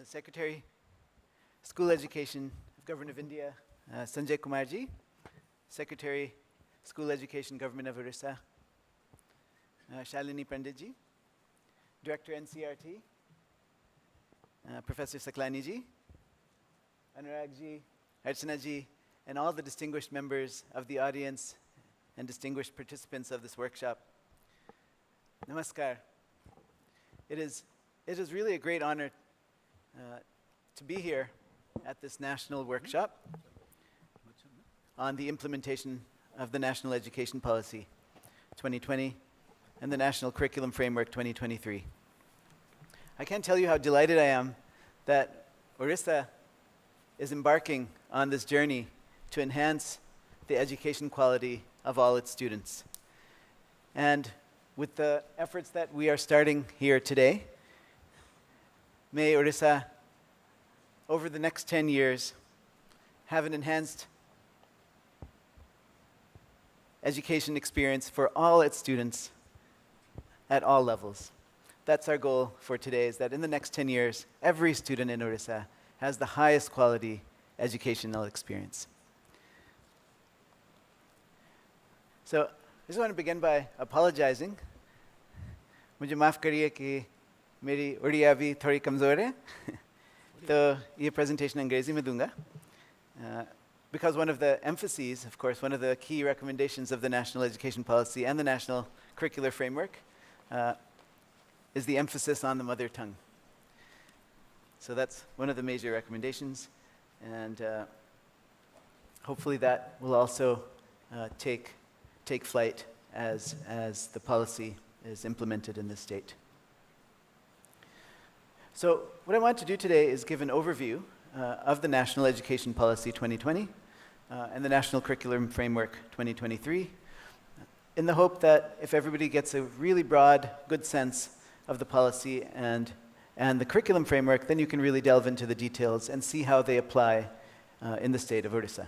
the Secretary, School Education of Government of India, Sanjay Kumarji, Secretary, School Education, Government of Odisha, Shalini Panditji, Director NCRT, Professor Saklaniji, Anuragji, Archanaji, and all the distinguished members of the audience and distinguished participants of this workshop. Namaskar. It is really a great honor to be here at this national workshop on the implementation of the National Education Policy 2020 and the National Curriculum Framework 2023. I can't tell you how delighted I am that Odisha is embarking on this journey to enhance the education quality of all its students. And with the efforts that we are starting here today, may Odisha, over the next 10 years, have an enhanced education experience for all its students at all levels. That's our goal for today, is that in the next 10 years, every student in Odisha has the highest quality educational experience. So, I just want to begin by apologizing. मुझे माफ़ करिए कि मेरी उड़िया भी थोड़ी कमज़ोर है तो ये presentation अंग्रेज़ी में दूंगा because one of the emphases, of course, one of the key recommendations of the National Education Policy and the National Curricular Framework is the emphasis on the mother tongue. So that's one of the major recommendations, and hopefully that will also take flight as the policy is implemented in this state. So what I want to do today is give an overview of the National Education Policy 2020 and the National Curriculum Framework 2023, in the hope that if everybody gets a really broad, good sense of the policy and the curriculum framework, then you can really delve into the details and see how they apply in the state of Odisha.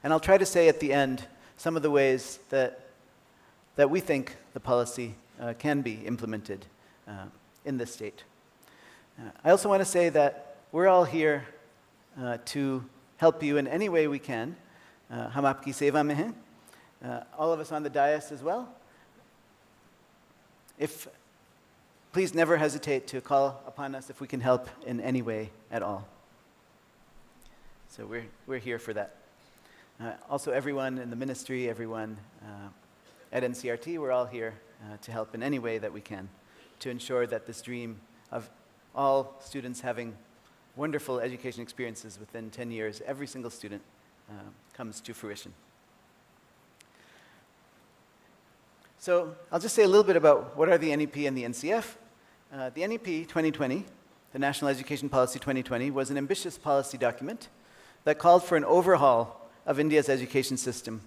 And I'll try to say at the end some of the ways that we think the policy can be implemented in this state. I also want to say that we're all here to help you in any way we can. Hum aapki seva mein hain. All of us on the dais as well. Please never hesitate to call upon us if we can help in any way at all. So we're here for that. Also, everyone in the ministry, everyone at NCRT, we're all here to help in any way that we can to ensure that this dream of all students having wonderful education experiences within 10 years, every single student, comes to fruition. So I'll just say a little bit about what are the NEP and the NCF. The NEP 2020, the National Education Policy 2020, was an ambitious policy document that called for an overhaul of India's education system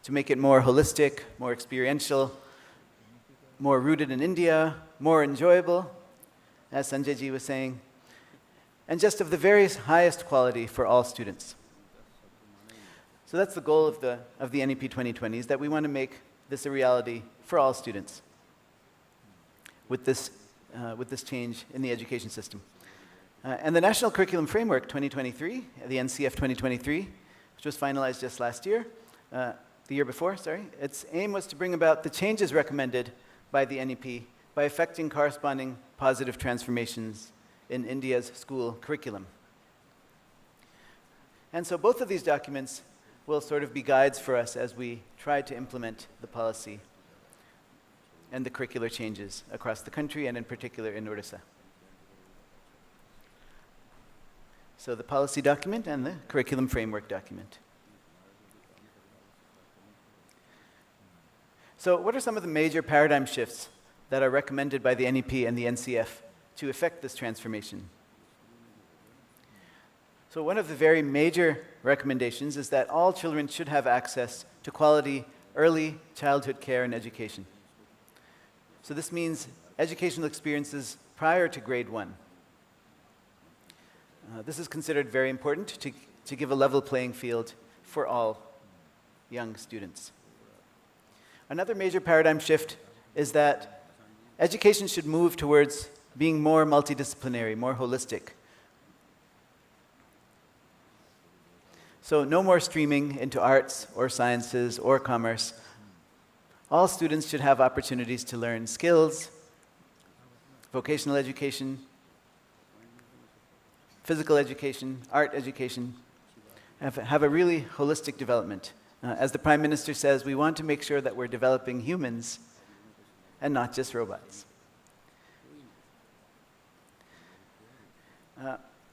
to make it more holistic, more experiential, more rooted in India, more enjoyable, as Sanjayji was saying, and just of the very highest quality for all students. So that's the goal of the NEP 2020, is that we want to make this a reality for all students with this change in the education system. And the National Curriculum Framework 2023, the NCF 2023, which was finalized just last year, the year before, sorry, its aim was to bring about the changes recommended by the NEP by effecting corresponding positive transformations in India's school curriculum. And so both of these documents will sort of be guides for us as we try to implement the policy and the curricular changes across the country and in particular in Odisha. So the policy document and the curriculum framework document. So what are some of the major paradigm shifts that are recommended by the NEP and the NCF to effect this transformation? So one of the very major recommendations is that all children should have access to quality early childhood care and education. So this means educational experiences prior to grade 1. This is considered very important to give a level playing field for all young students. Another major paradigm shift is that education should move towards being more multidisciplinary, more holistic. So no more streaming into arts or sciences or commerce. All students should have opportunities to learn skills, vocational education, physical education, art education, have a really holistic development. As the Prime Minister says, we want to make sure that we're developing humans and not just robots.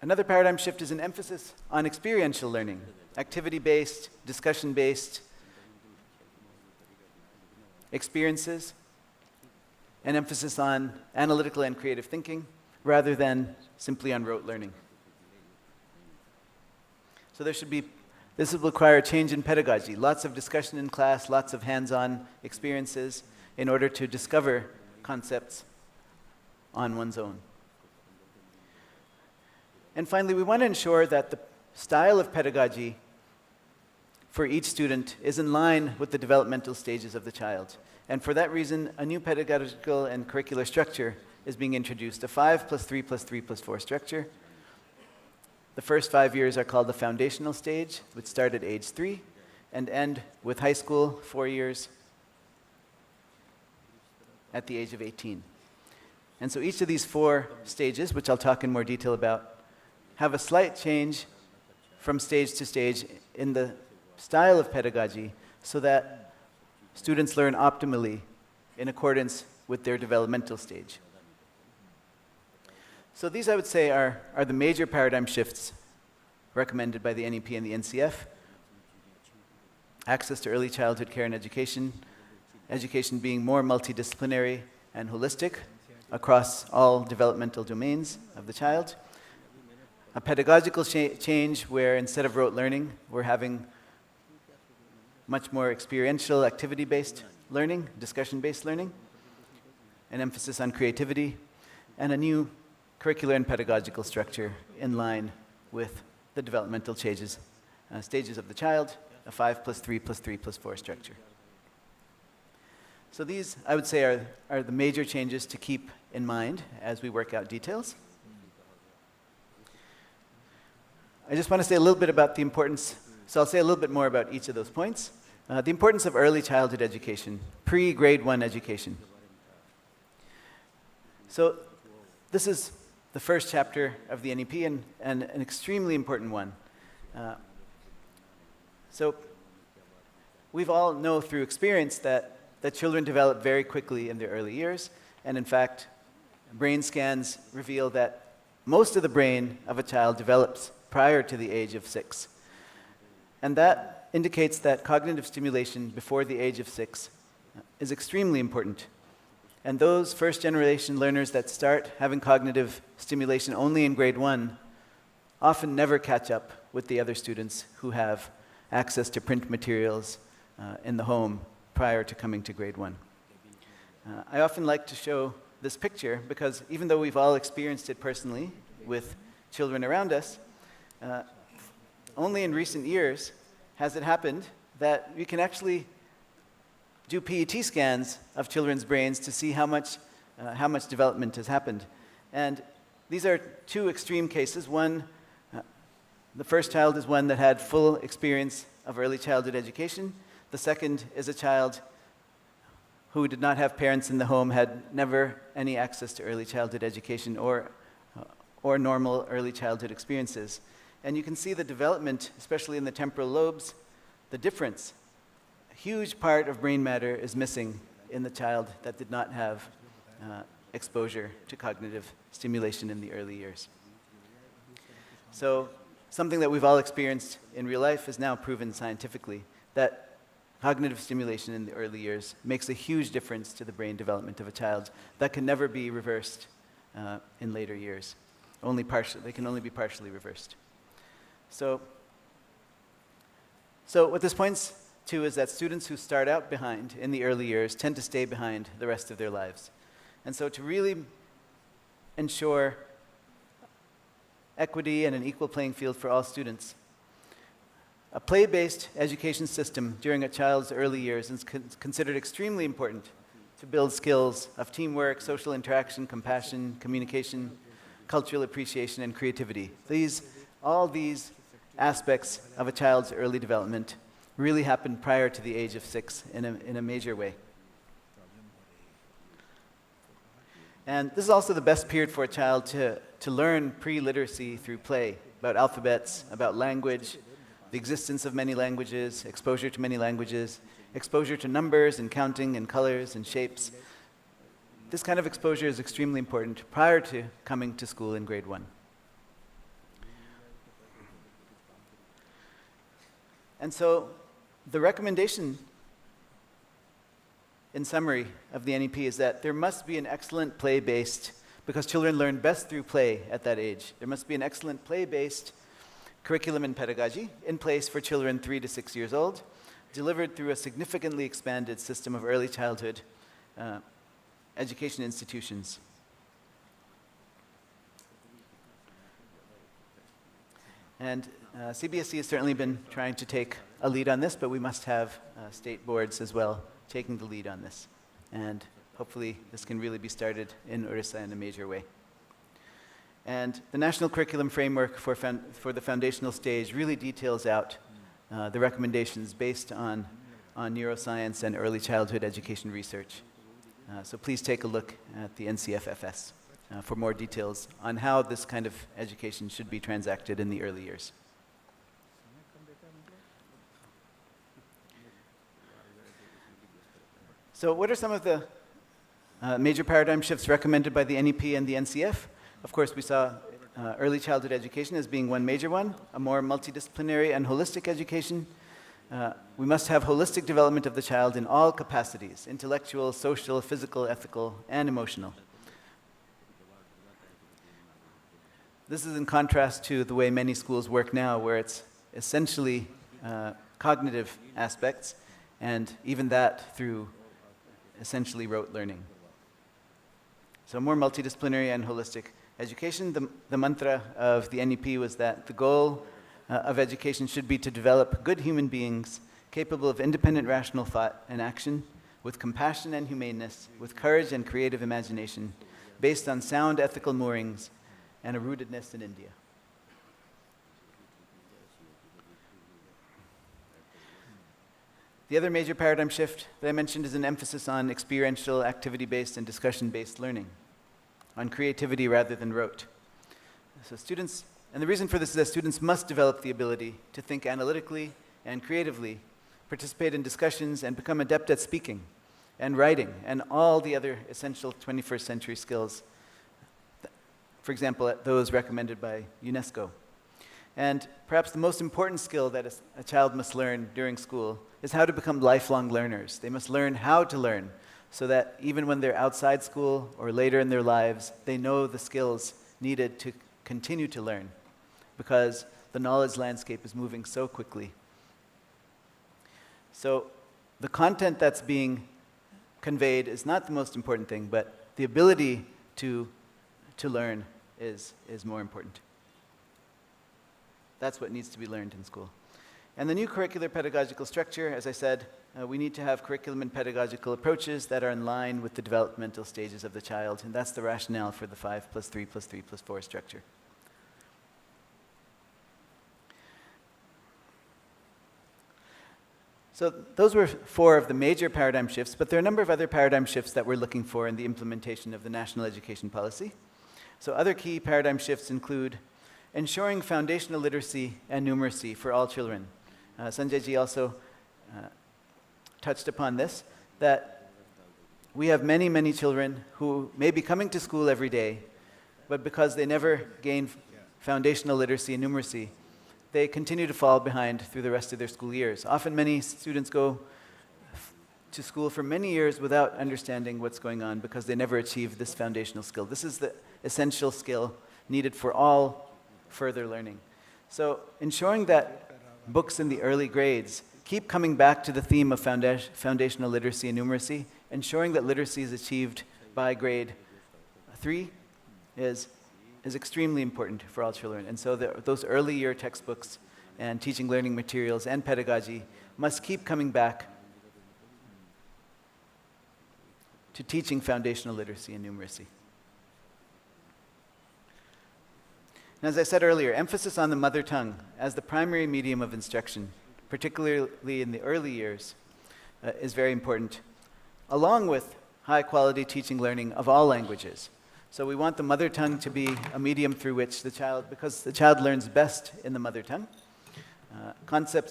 Another paradigm shift is an emphasis on experiential learning, activity-based, discussion-based experiences, an emphasis on analytical and creative thinking rather than simply on rote learning. So this will require a change in pedagogy, lots of discussion in class, lots of hands-on experiences in order to discover concepts on one's own. And finally, we want to ensure that the style of pedagogy for each student is in line with the developmental stages of the child. And for that reason, a new pedagogical and curricular structure is being introduced, a 5+3+3+4 structure. The first 5 years are called the foundational stage, which start at age 3 and end with high school, 4 years, at the age of 18. And so each of these 4 stages, which I'll talk in more detail about, have a slight change from stage to stage in the style of pedagogy so that students learn optimally in accordance with their developmental stage. So these, I would say, are the major paradigm shifts recommended by the NEP and the NCF. Access to early childhood care and education being more multidisciplinary and holistic across all developmental domains of the child. A pedagogical change where instead of rote learning, we're having much more experiential, activity-based learning, discussion-based learning, an emphasis on creativity, and a new curricular and pedagogical structure in line with the developmental stages of the child, a 5+3+3+4 structure. So these, I would say, are the major changes to keep in mind as we work out details. I just want to say a little bit about the importance, so I'll say a little bit more about each of those points. The importance of early childhood education, pre-grade 1 education. So this is the first chapter of the NEP and an extremely important one. So we've all know through experience that children develop very quickly in their early years, and in fact, brain scans reveal that most of the brain of a child develops prior to the age of 6. And that indicates that cognitive stimulation before the age of 6 is extremely important. And those first-generation learners that start having cognitive stimulation only in grade 1 often never catch up with the other students who have access to print materials in the home prior to coming to grade 1. I often like to show this picture because even though we've all experienced it personally with children around us, only in recent years has it happened that we can actually do PET scans of children's brains to see how much development has happened. And these are 2 extreme cases. One, the first child is one that had full experience of early childhood education. The second is a child who did not have parents in the home, had never any access to early childhood education or normal early childhood experiences. And you can see the development, especially in the temporal lobes, the difference. A huge part of brain matter is missing in the child that did not have exposure to cognitive stimulation in the early years. So something that we've all experienced in real life is now proven scientifically that cognitive stimulation in the early years makes a huge difference to the brain development of a child that can never be reversed in later years. They can only be partially reversed. So what this points to is that students who start out behind in the early years tend to stay behind the rest of their lives. And so to really ensure equity and an equal playing field for all students, a play-based education system during a child's early years is considered extremely important to build skills of teamwork, social interaction, compassion, communication, cultural appreciation, and creativity. All these aspects of a child's early development really happen prior to the age of 6 in a major way. And this is also the best period for a child to learn pre-literacy through play, about alphabets, about language, the existence of many languages, exposure to many languages, exposure to numbers and counting and colors and shapes. This kind of exposure is extremely important prior to coming to school in grade 1. And so the recommendation, in summary, of the NEP is that there must be an excellent play-based, because children learn best through play at that age, there must be an excellent play-based curriculum and pedagogy in place for children 3 to 6 years old, delivered through a significantly expanded system of early childhood education institutions. And CBSE has certainly been trying to take a lead on this, but we must have state boards as well taking the lead on this. And hopefully this can really be started in Odisha in a major way. And the National Curriculum Framework for the foundational stage really details out the recommendations based on neuroscience and early childhood education research. So please take a look at the NCFFS for more details on how this kind of education should be transacted in the early years. So what are some of the major paradigm shifts recommended by the NEP and the NCF? Of course, we saw early childhood education as being one major one, a more multidisciplinary and holistic education. We must have holistic development of the child in all capacities: intellectual, social, physical, ethical, and emotional. This is in contrast to the way many schools work now, where it's essentially cognitive aspects, and even that through essentially rote learning. So more multidisciplinary and holistic education. The mantra of the NEP was that the goal of education should be to develop good human beings capable of independent rational thought and action, with compassion and humaneness, with courage and creative imagination, based on sound ethical moorings and a rootedness in India. The other major paradigm shift that I mentioned is an emphasis on experiential, activity-based, and discussion-based learning, on creativity rather than rote. So students, and the reason for this is that students must develop the ability to think analytically and creatively, participate in discussions, and become adept at speaking and writing and all the other essential 21st century skills, for example, those recommended by UNESCO. And perhaps the most important skill that a child must learn during school is how to become lifelong learners. They must learn how to learn, so that even when they're outside school or later in their lives, they know the skills needed to continue to learn, because the knowledge landscape is moving so quickly. So the content that's being conveyed is not the most important thing, but the ability to learn is more important. That's what needs to be learned in school. And the new curricular pedagogical structure, as I said, we need to have curriculum and pedagogical approaches that are in line with the developmental stages of the child, and that's the rationale for the 5+3+3+4 structure. So those were 4 of the major paradigm shifts, but there are a number of other paradigm shifts that we're looking for in the implementation of the national education policy. So other key paradigm shifts include ensuring foundational literacy and numeracy for all children. Sanjay ji also touched upon this, that we have many, many children who may be coming to school every day, but because they never gain foundational literacy and numeracy, they continue to fall behind through the rest of their school years. Often many students go to school for many years without understanding what's going on because they never achieve this foundational skill. This is the essential skill needed for all further learning. So ensuring that books in the early grades keep coming back to the theme of foundational literacy and numeracy, ensuring that literacy is achieved by grade 3 is extremely important for all children. And so those early year textbooks and teaching learning materials and pedagogy must keep coming back to teaching foundational literacy and numeracy. And as I said earlier, emphasis on the mother tongue as the primary medium of instruction, particularly in the early years, is very important, along with high-quality teaching learning of all languages. So we want the mother tongue to be a medium through which because the child learns best in the mother tongue.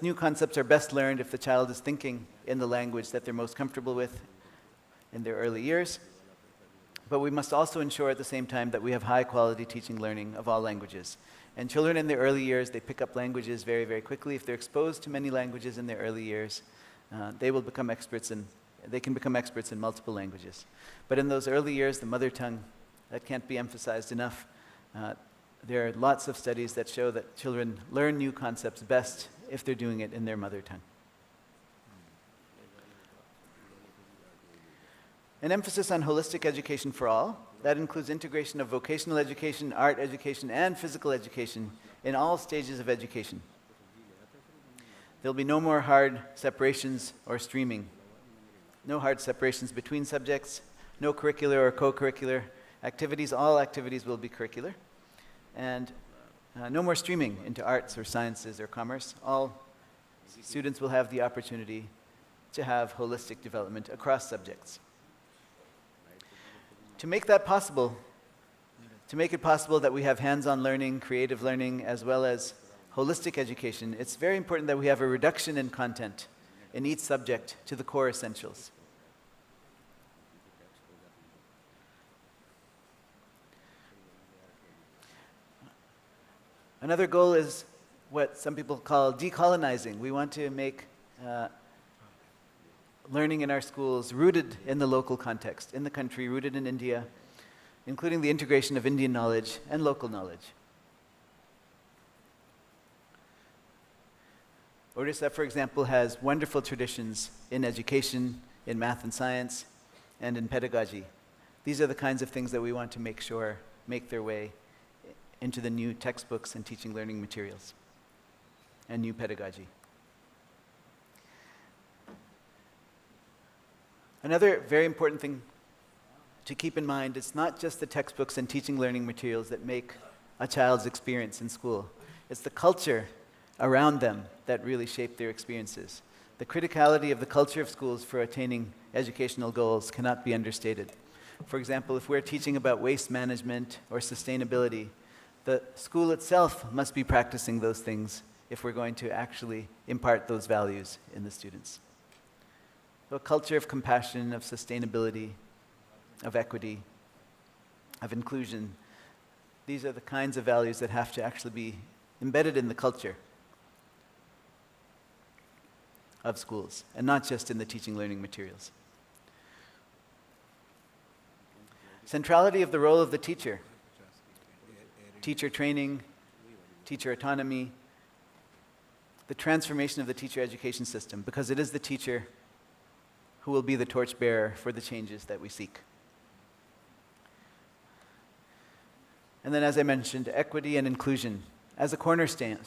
New concepts are best learned if the child is thinking in the language that they're most comfortable with in their early years. But we must also ensure at the same time that we have high-quality teaching learning of all languages. And children in their early years, they pick up languages very, very quickly. If they're exposed to many languages in their early years, they can become experts in multiple languages. But in those early years, the mother tongue, that can't be emphasized enough. There are lots of studies that show that children learn new concepts best if they're doing it in their mother tongue. An emphasis on holistic education for all. That includes integration of vocational education, art education, and physical education in all stages of education. There'll be no more hard separations or streaming. No hard separations between subjects, no curricular or co-curricular activities. All activities will be curricular. And no more streaming into arts or sciences or commerce. All students will have the opportunity to have holistic development across subjects. To make that possible, to make it possible that we have hands-on learning, creative learning, as well as holistic education, it's very important that we have a reduction in content in each subject to the core essentials. Another goal is what some people call decolonizing. We want to make learning in our schools rooted in the local context, in the country, rooted in India, including the integration of Indian knowledge and local knowledge. Odisha, for example, has wonderful traditions in education, in math and science, and in pedagogy. These are the kinds of things that we want to make sure make their way into the new textbooks and teaching learning materials and new pedagogy. Another very important thing to keep in mind, it's not just the textbooks and teaching learning materials that make a child's experience in school. It's the culture around them that really shape their experiences. The criticality of the culture of schools for attaining educational goals cannot be understated. For example, if we're teaching about waste management or sustainability, the school itself must be practicing those things if we're going to actually impart those values in the students. So a culture of compassion, of sustainability, of equity, of inclusion, these are the kinds of values that have to actually be embedded in the culture of schools, and not just in the teaching learning materials. Centrality of the role of the teacher. Teacher training, teacher autonomy, the transformation of the teacher education system, because it is the teacher who will be the torchbearer for the changes that we seek. And then, as I mentioned, equity and inclusion as a cornerstone.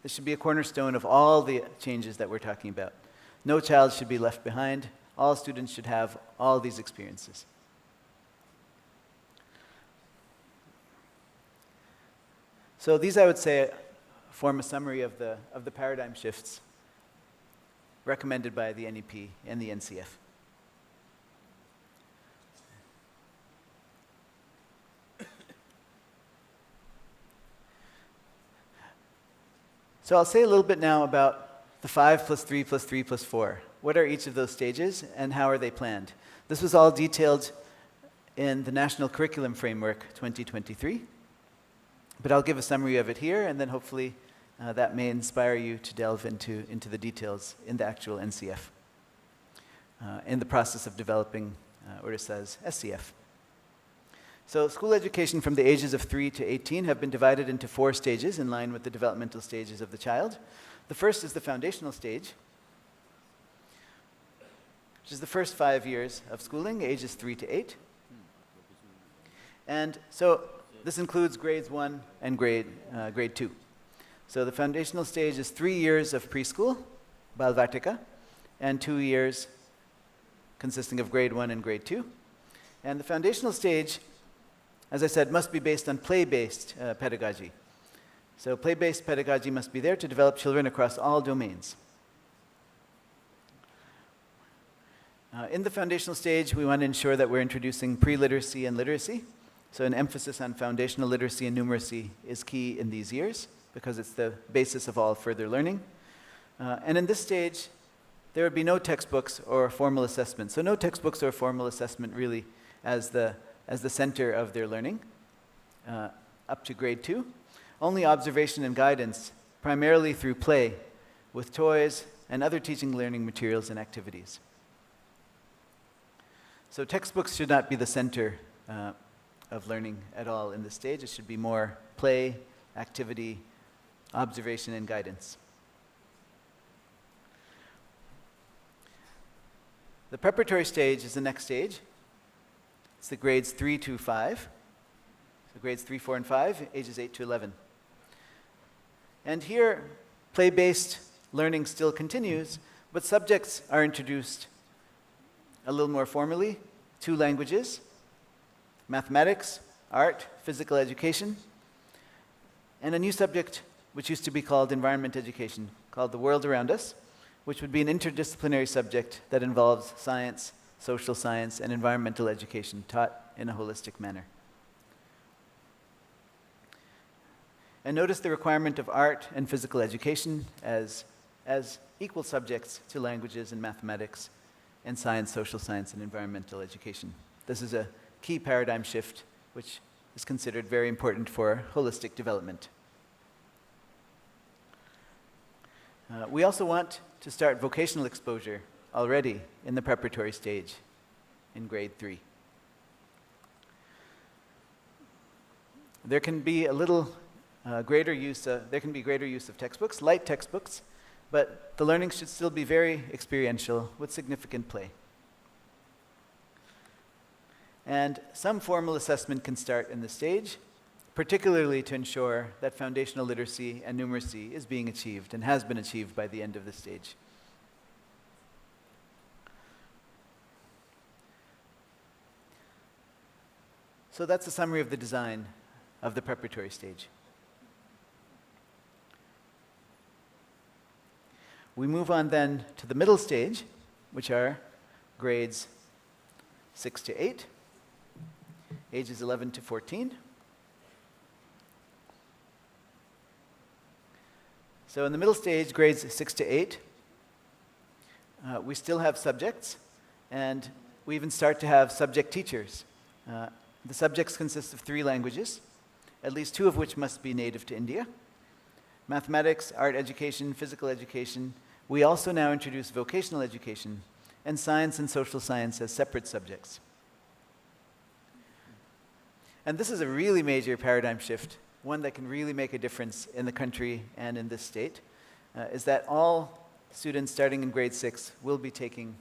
This should be a cornerstone of all the changes that we're talking about. No child should be left behind. All students should have all these experiences. So these, I would say, form a summary of the paradigm shifts recommended by the NEP and the NCF. So I'll say a little bit now about the 5 plus 3 plus 3 plus 4. What are each of those stages and how are they planned? This was all detailed in the National Curriculum Framework 2023. But I'll give a summary of it here, and then hopefully that may inspire you to delve into the details in the actual NCF, in the process of developing Odisha's SCF. So school education from the ages of 3 to 18 have been divided into 4 stages in line with the developmental stages of the child. The first is the foundational stage, which is the first 5 years of schooling, ages 3 to 8. And so this includes grades 1 and grade 2. So the foundational stage is 3 years of preschool, Balvatika, and 2 years consisting of grade 1 and grade 2. And the foundational stage, as I said, must be based on play-based pedagogy. So play-based pedagogy must be there to develop children across all domains. In the foundational stage, we want to ensure that we're introducing pre-literacy and literacy. So an emphasis on foundational literacy and numeracy is key in these years because it's the basis of all further learning. And in this stage, there would be no textbooks or formal assessment. So no textbooks or formal assessment really as the center of their learning up to grade 2. Only observation and guidance, primarily through play, with toys and other teaching learning materials and activities. So textbooks should not be the center of learning at all in this stage. It should be more play, activity, observation, and guidance. The preparatory stage is the next stage. It's the grades 3 to 5. So grades 3, 4, and 5, ages 8 to 11. And here, play-based learning still continues, but subjects are introduced a little more formally. 2 languages, mathematics, art, physical education, and a new subject which used to be called environment education, called the world around us, which would be an interdisciplinary subject that involves science, social science, and environmental education taught in a holistic manner. And notice the requirement of art and physical education as equal subjects to languages and mathematics and science, social science, and environmental education. This is a key paradigm shift which is considered very important for holistic development. We also want to start vocational exposure already in the preparatory stage in grade 3. There can be a little greater use of textbooks, light textbooks, but the learning should still be very experiential with significant play. And some formal assessment can start in this stage, particularly to ensure that foundational literacy and numeracy is being achieved and has been achieved by the end of this stage. So that's a summary of the design of the preparatory stage. We move on then to the middle stage, which are grades 6 to 8, ages 11 to 14. So in the middle stage, grades 6 to 8, we still have subjects, and we even start to have subject teachers. The subjects consist of 3 languages, at least 2 of which must be native to India. Mathematics, art education, physical education. We also now introduce vocational education and science and social science as separate subjects. And this is a really major paradigm shift, one that can really make a difference in the country and in this state, is that all students starting in grade 6 will be taking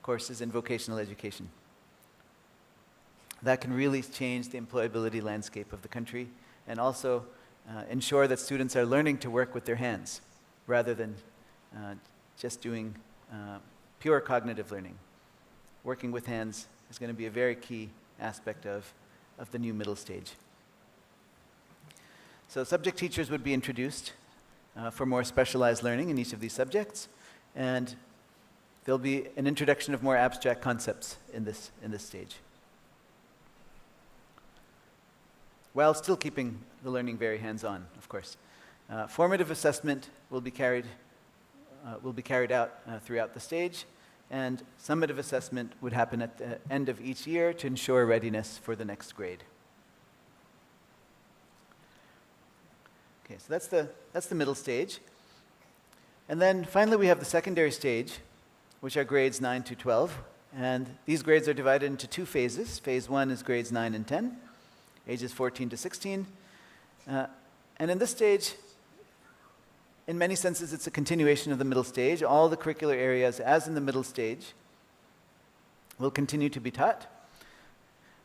courses in vocational education. That can really change the employability landscape of the country and also ensure that students are learning to work with their hands rather than just doing pure cognitive learning. Working with hands is going to be a very key aspect of the new middle stage. So subject teachers would be introduced for more specialized learning in each of these subjects, and there'll be an introduction of more abstract concepts in this stage, while still keeping the learning very hands-on, of course. Formative assessment will be carried out throughout the stage, and summative assessment would happen at the end of each year to ensure readiness for the next grade. Okay, so that's the middle stage. And then finally we have the secondary stage, which are grades 9 to 12, and these grades are divided into 2 phases. Phase 1 is grades 9 and 10, ages 14 to 16. And in this stage, in many senses, it's a continuation of the middle stage. All the curricular areas, as in the middle stage, will continue to be taught.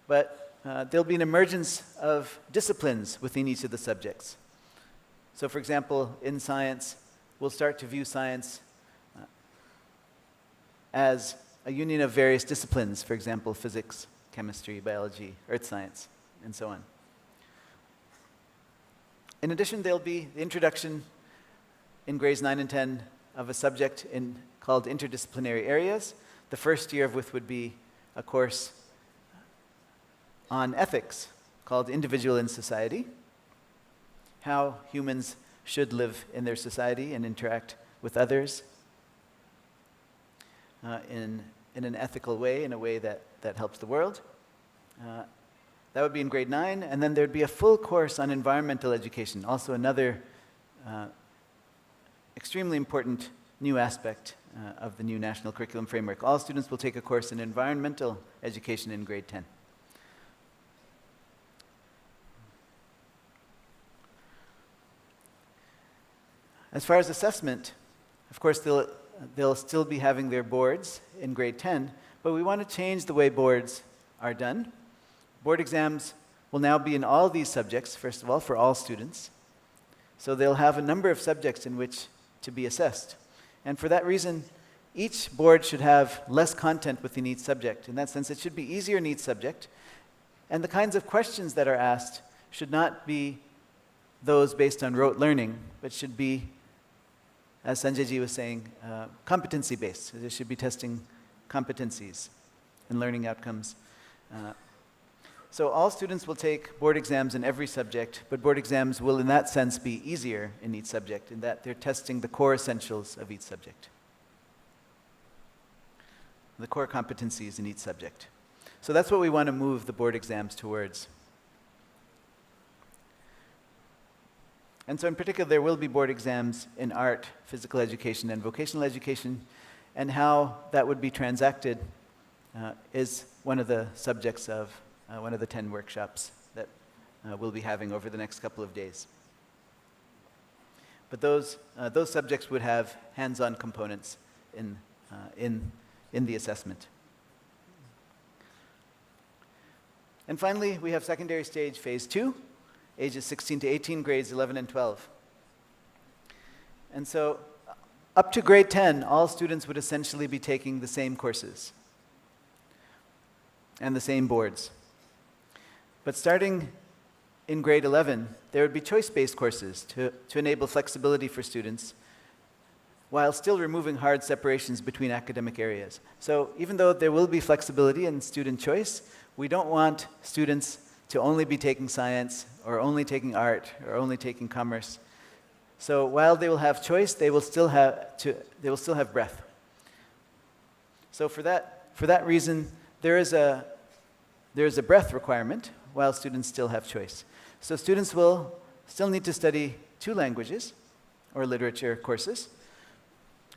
But there'll be an emergence of disciplines within each of the subjects. So for example, in science, we'll start to view science as a union of various disciplines, for example, physics, chemistry, biology, earth science, and so on. In addition, there'll be the introduction in grades 9 and 10 of a subject called interdisciplinary areas, the first year of which would be a course on ethics called Individual in Society, how humans should live in their society and interact with others in an ethical way, in a way that helps the world. That would be in grade 9, and then there'd be a full course on environmental education, also another extremely important new aspect of the new national curriculum framework. All students will take a course in environmental education in grade 10. As far as assessment, of course, they'll still be having their boards in grade 10, but we want to change the way boards are done. Board exams will now be in all these subjects, first of all, for all students. So they'll have a number of subjects in which to be assessed. And for that reason, each board should have less content within each subject. In that sense, it should be easier in each subject. And the kinds of questions that are asked should not be those based on rote learning, but should be, as Sanjayji was saying, competency-based. So they should be testing competencies and learning outcomes. So all students will take board exams in every subject, but board exams will in that sense be easier in each subject, in that they're testing the core essentials of each subject, the core competencies in each subject. So that's what we want to move the board exams towards. And so in particular, there will be board exams in art, physical education, and vocational education, and how that would be transacted is one of the subjects of one of the 10 workshops that we'll be having over the next couple of days. But those subjects would have hands-on components in the assessment. And finally, we have secondary stage phase 2, ages 16 to 18, grades 11 and 12. And so up to grade 10, all students would essentially be taking the same courses and the same boards. But starting in grade 11, there would be choice-based courses to enable flexibility for students while still removing hard separations between academic areas. So even though there will be flexibility in student choice, we don't want students to only be taking science or only taking art or only taking commerce. So while they will have choice, they will still have breadth. So for that reason, there is a breadth requirement while students still have choice. So students will still need to study 2 languages or literature courses,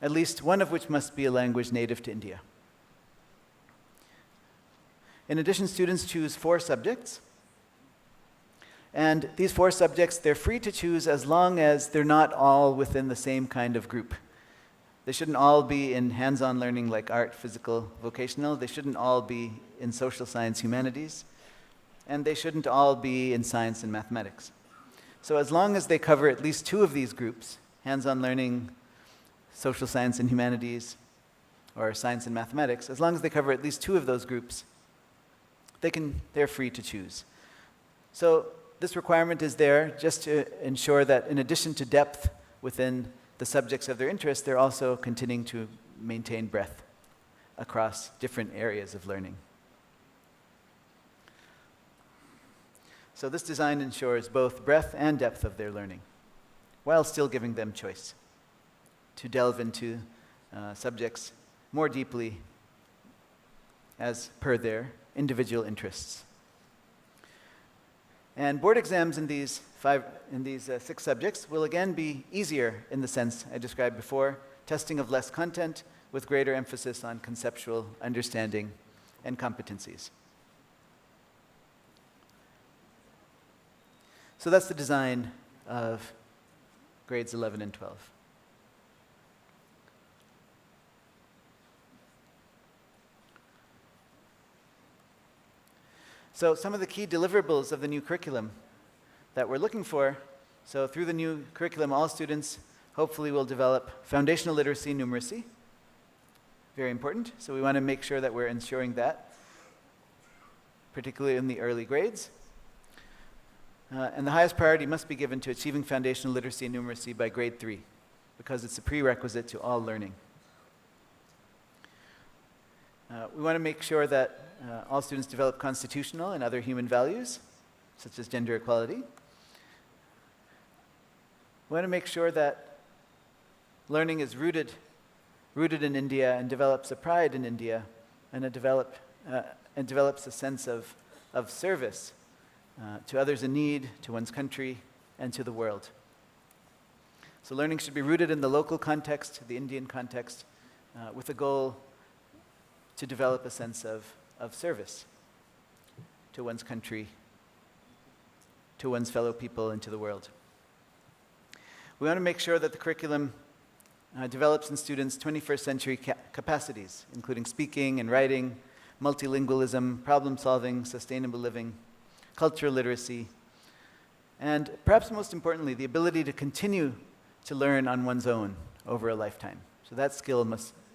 at least one of which must be a language native to India. In addition, students choose 4 subjects. And these 4 subjects, they're free to choose as long as they're not all within the same kind of group. They shouldn't all be in hands-on learning like art, physical, vocational. They shouldn't all be in social science, humanities. And they shouldn't all be in science and mathematics. So as long as they cover at least 2 of these groups, hands-on learning, social science and humanities, or science and mathematics, as long as they cover at least 2 of those groups, they're free to choose. So this requirement is there just to ensure that in addition to depth within the subjects of their interest, they're also continuing to maintain breadth across different areas of learning. So this design ensures both breadth and depth of their learning, while still giving them choice to delve into subjects more deeply as per their individual interests. And board exams in these 6 subjects will again be easier in the sense I described before, testing of less content with greater emphasis on conceptual understanding and competencies. So that's the design of grades 11 and 12. So some of the key deliverables of the new curriculum that we're looking for, so through the new curriculum, all students hopefully will develop foundational literacy and numeracy. Very important, so we want to make sure that we're ensuring that. particularly in the early grades. And the highest priority must be given to achieving foundational literacy and numeracy by grade 3, because it's a prerequisite to all learning. We want to make sure that all students develop constitutional and other human values, such as gender equality. We want to make sure that learning is rooted in India and develops a pride in India, and develops a sense of service to others in need, to one's country, and to the world. So learning should be rooted in the local context, the Indian context, with a goal to develop a sense of service to one's country, to one's fellow people, and to the world. We want to make sure that the curriculum develops in students 21st century capacities, including speaking and writing, multilingualism, problem solving, sustainable living, cultural literacy, and perhaps most importantly, the ability to continue to learn on one's own over a lifetime. So that skill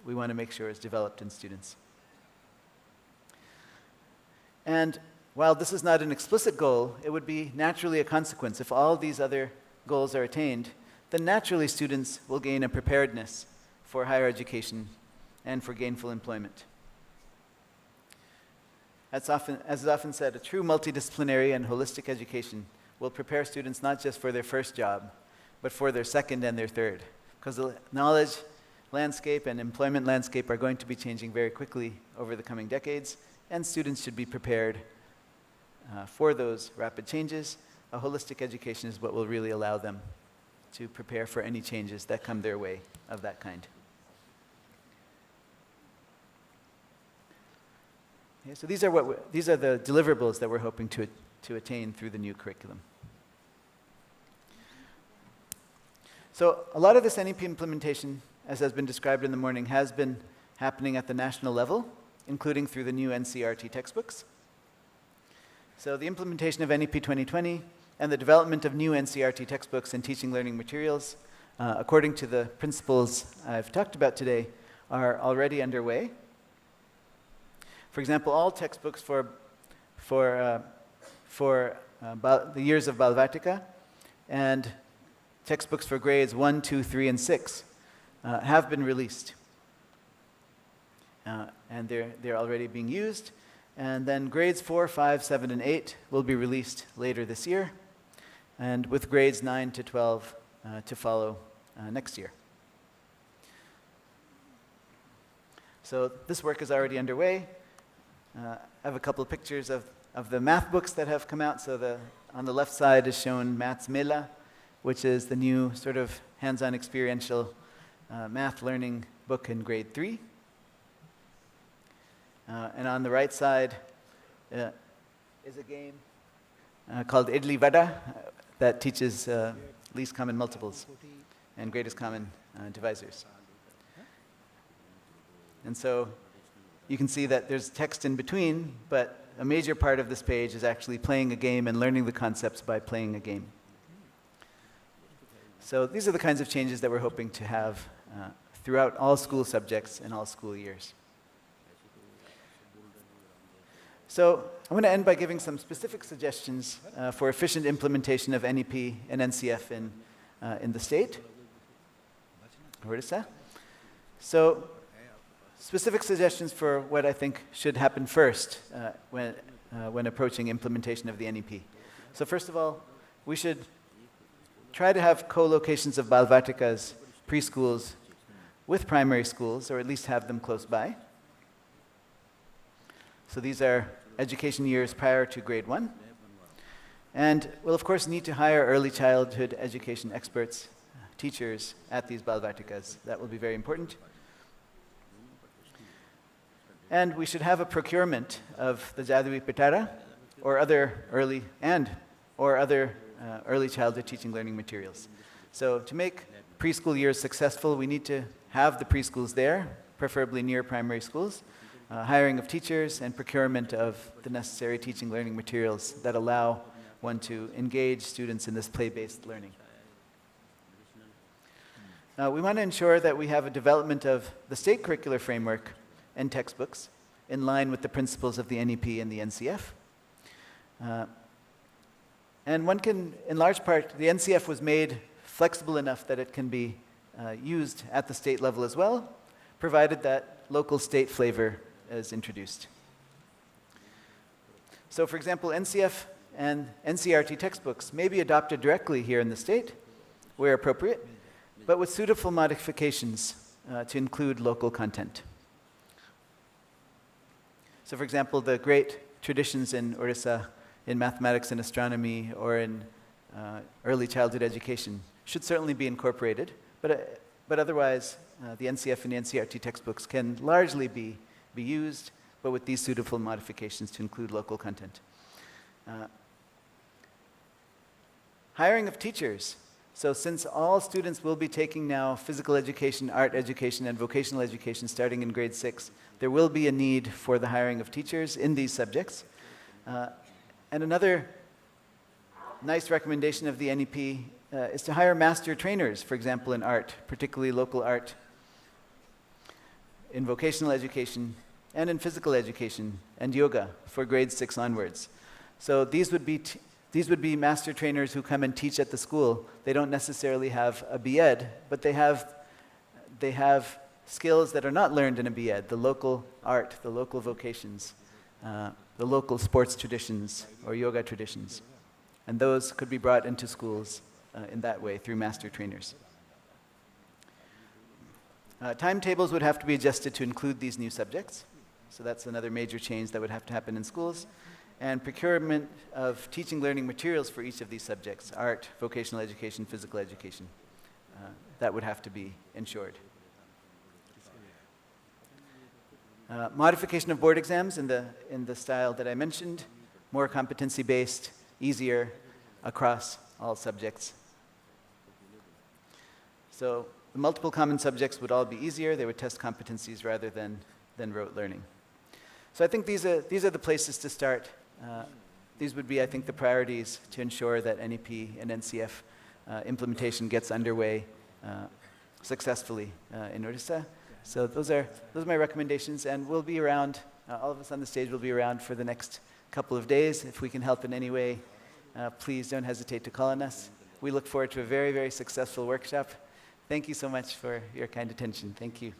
we want to make sure is developed in students. And while this is not an explicit goal, it would be naturally a consequence. If all these other goals are attained, then naturally students will gain a preparedness for higher education and for gainful employment. As is often said, a true multidisciplinary and holistic education will prepare students not just for their first job, but for their second and their third. Because the knowledge landscape and employment landscape are going to be changing very quickly over the coming decades, and students should be prepared for those rapid changes. A holistic education is what will really allow them to prepare for any changes that come their way of that kind. Okay, so these are the deliverables that we're hoping to attain through the new curriculum. So a lot of this NEP implementation, as has been described in the morning, has been happening at the national level, including through the new NCERT textbooks. So the implementation of NEP 2020 and the development of new NCERT textbooks and teaching learning materials, according to the principles I've talked about today, are already underway. For example, all textbooks for the years of Balvatika and textbooks for grades 1, 2, 3, and 6 have been released. And they're already being used. And then grades 4, 5, 7, and 8 will be released later this year, and with grades 9 to 12 to follow next year. So this work is already underway. I have a couple of pictures of the math books that have come out. So on the left side is shown Maths Mela, which is the new sort of hands-on experiential math learning book in grade 3. And on the right side is a game called Idli Vada that teaches least common multiples and greatest common divisors. And so you can see that there's text in between, but a major part of this page is actually playing a game and learning the concepts by playing a game. So these are the kinds of changes that we're hoping to have throughout all school subjects and all school years. So I'm going to end by giving some specific suggestions for efficient implementation of NEP and NCF in the state, Odisha. So specific suggestions for what I think should happen first when approaching implementation of the NEP. So first of all, we should try to have co-locations of Balvatikas, preschools, with primary schools, or at least have them close by. So these are education years prior to grade 1. And we'll of course need to hire early childhood education experts, teachers at these Balvatikas. That will be very important. And we should have a procurement of the Jadui Pitara or other early childhood teaching learning materials. So to make preschool years successful, we need to have the preschools there, preferably near primary schools, hiring of teachers and procurement of the necessary teaching learning materials that allow one to engage students in this play-based learning. We want to ensure that we have a development of the state curricular framework and textbooks in line with the principles of the NEP and the NCF. And one can, in large part, the NCF was made flexible enough that it can be used at the state level as well, provided that local state flavor is introduced. So for example, NCF and NCERT textbooks may be adopted directly here in the state, where appropriate, but with suitable modifications to include local content. So for example, the great traditions in Odisha in mathematics and astronomy or in early childhood education should certainly be incorporated, but otherwise the NCF and the NCERT textbooks can largely be used, but with these suitable modifications to include local content. Hiring of teachers. So since all students will be taking now physical education, art education, and vocational education starting in grade 6, there will be a need for the hiring of teachers in these subjects. And another nice recommendation of the NEP is to hire master trainers, for example, in art, particularly local art, in vocational education, and in physical education and yoga for grades 6 onwards. So these would be master trainers who come and teach at the school. They don't necessarily have a B.Ed, but they have skills that are not learned in a B.Ed, the local art, the local vocations, the local sports traditions or yoga traditions. And those could be brought into schools in that way through master trainers. Timetables would have to be adjusted to include these new subjects. So that's another major change that would have to happen in schools. And procurement of teaching learning materials for each of these subjects, art, vocational education, physical education, that would have to be ensured. Modification of board exams in the style that I mentioned, more competency-based, easier across all subjects. So the multiple common subjects would all be easier. They would test competencies rather than rote learning. So I think these are the places to start. These would be, I think, the priorities to ensure that NEP and NCF implementation gets underway successfully in Odisha. So those are my recommendations, and we'll be around, all of us on the stage will be around for the next couple of days. If we can help in any way, please don't hesitate to call on us. We look forward to a very, very successful workshop. Thank you so much for your kind attention. Thank you.